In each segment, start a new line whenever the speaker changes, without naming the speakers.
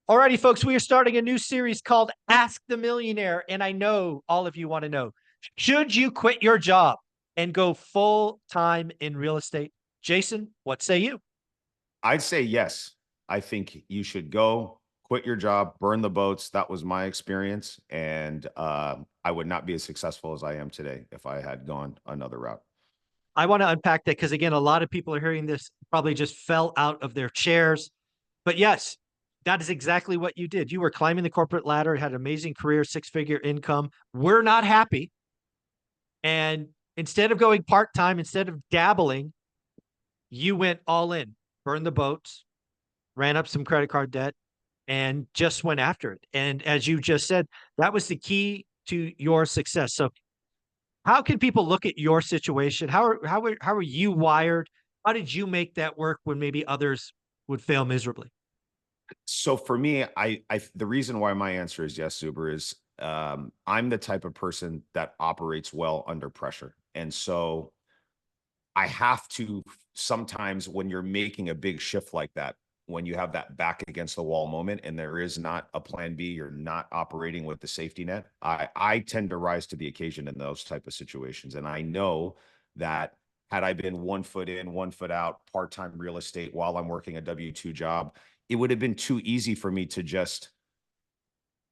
Alrighty, folks, we are starting a new series called Ask the Millionaire. And I know all of you want to know, should you quit your job and go full time in real estate? Jason, what say you?
I'd say yes. I think you should go, quit your job, burn the boats. That was my experience, and I would not be as successful as I am today if I had gone another route.
I want to unpack that because, again, a lot of people are hearing this, probably just fell out of their chairs. But yes, that is exactly what you did. You were climbing the corporate ladder, had an amazing career, six-figure income. We're not happy. And instead of going part time, instead of dabbling, you went all in, burned the boats, ran up some credit card debt, and just went after it. And as you just said, that was the key to your success. So, how can people look at your situation? How are you wired? How did you make that work when maybe others would fail miserably?
So for me, the reason why my answer is yes, Zuber, is I'm the type of person that operates well under pressure, and so I have to sometimes when you're making a big shift like that, when you have that back against the wall moment and there is not a plan B, you're not operating with the safety net. I tend to rise to the occasion in those type of situations. And I know that had I been 1 foot in, 1 foot out, part-time real estate while I'm working a W-2 job, it would have been too easy for me to just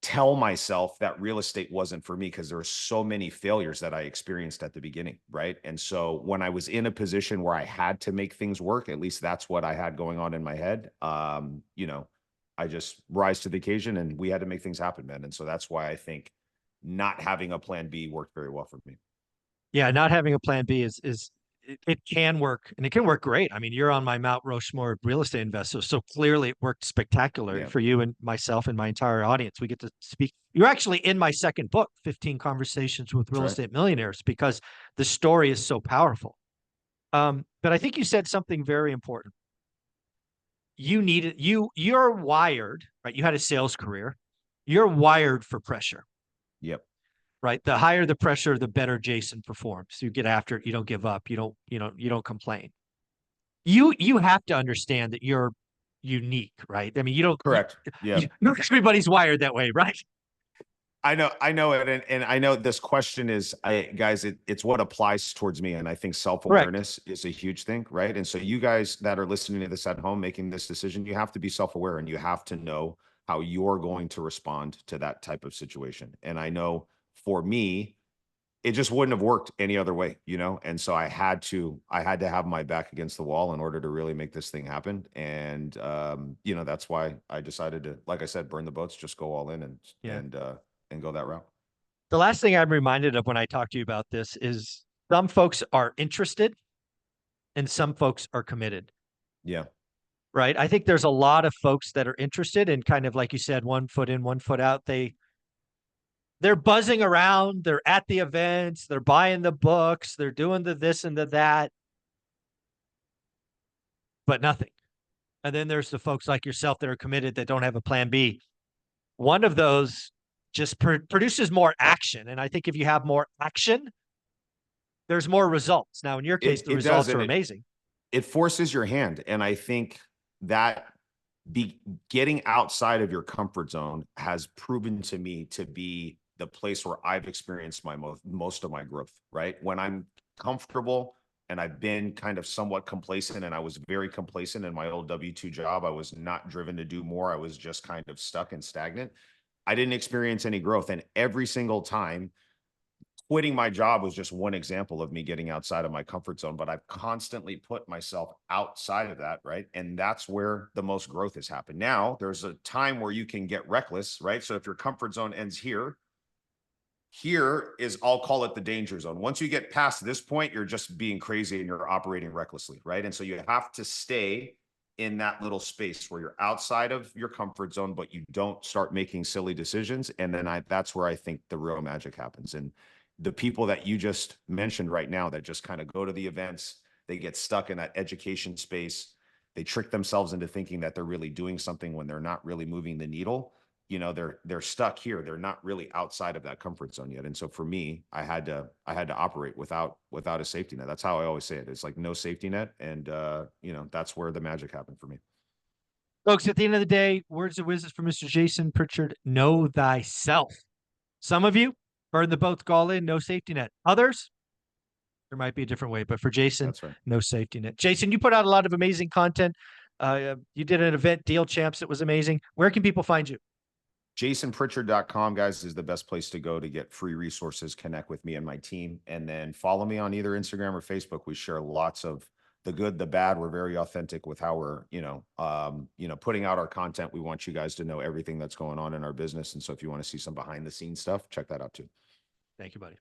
tell myself that real estate wasn't for me because there were so many failures that I experienced at the beginning, right? And so when I was in a position where I had to make things work, at least that's what I had going on in my head. I just rise to the occasion and we had to make things happen, man. And so that's why I think not having a plan B worked very well for me.
Yeah, not having a plan B it can work and it can work great. I mean, you're on my Mount Rushmore of real estate investors, so clearly it worked spectacularly
Yeah,
for you and myself and my entire audience. We get to speak. You're actually in my second book, 15 Conversations with
that's
Real
right.
Estate Millionaires, because the story is so powerful. But I think you said something very important. You're wired, right? You had a sales career. You're wired for pressure,
Yep.
right? The higher the pressure, the better Jason performs. You get after it. You don't give up. You don't complain. You have to understand that you're unique, right? I mean,
Correct. Yeah.
not everybody's wired that way, right?
I know it, and I know this question is, guys, it's what applies towards me, and I think
Correct.
self-awareness is a huge thing, right? And so you guys that are listening to this at home, making this decision, you have to be self-aware, and you have to know how you're going to respond to that type of situation. And I know for me, it just wouldn't have worked any other way, And so I had to have my back against the wall in order to really make this thing happen. And that's why I decided to, like I said, burn the boats, just go all in and
Yeah.
and uh and go that route.
The last thing I'm reminded of when I talk to you about this is some folks are interested and some folks are committed,
Yeah.
right? I think there's a lot of folks that are interested and kind of like you said, 1 foot in, 1 foot out. They're buzzing around, they're at the events, they're buying the books, they're doing the this and the that, but nothing. And then there's the folks like yourself that are committed that don't have a plan B. One of those just produces more action. And I think if you have more action, there's more results. Now, in your case,
It
the
it does,
results are
and it
amazing.
it forces your hand, and I think that be getting outside of your comfort zone has proven to me to be the place where I've experienced my most of my growth, right? When I'm comfortable and I've been kind of somewhat complacent, and I was very complacent in my old W-2 job. I was not driven to do more. I was just kind of stuck and stagnant. I didn't experience any growth. And every single time, quitting my job was just one example of me getting outside of my comfort zone, but I've constantly put myself outside of that, right? And that's where the most growth has happened. Now, there's a time where you can get reckless, right? So if your comfort zone ends here, here is, I'll call it the danger zone. Once you get past this point, you're just being crazy and you're operating recklessly, right? And so you have to stay in that little space where you're outside of your comfort zone, but you don't start making silly decisions. And then that's where I think the real magic happens. And the people that you just mentioned right now that just kind of go to the events, they get stuck in that education space. They trick themselves into thinking that they're really doing something when they're not really moving the needle. They're stuck here. They're not really outside of that comfort zone yet. And so for me, I had to operate without a safety net. That's how I always say it. It's like no safety net. And that's where the magic happened for me.
Folks, at the end of the day, words of wisdom from Mr. Jason Pritchard: know thyself. Some of you burn the boat, all in, no safety net. Others, there might be a different way, but for Jason,
That's right.
no safety net. Jason, you put out a lot of amazing content. You did an event, Deal Champs. It was amazing. Where can people find you?
JasonPritchard.com, guys, is the best place to go to get free resources, connect with me and my team, and then follow me on either Instagram or Facebook. We share lots of the good, the bad. We're very authentic with how we're, putting out our content. We want you guys to know everything that's going on in our business. And so if you want to see some behind the scenes stuff, check that out too.
Thank you, buddy.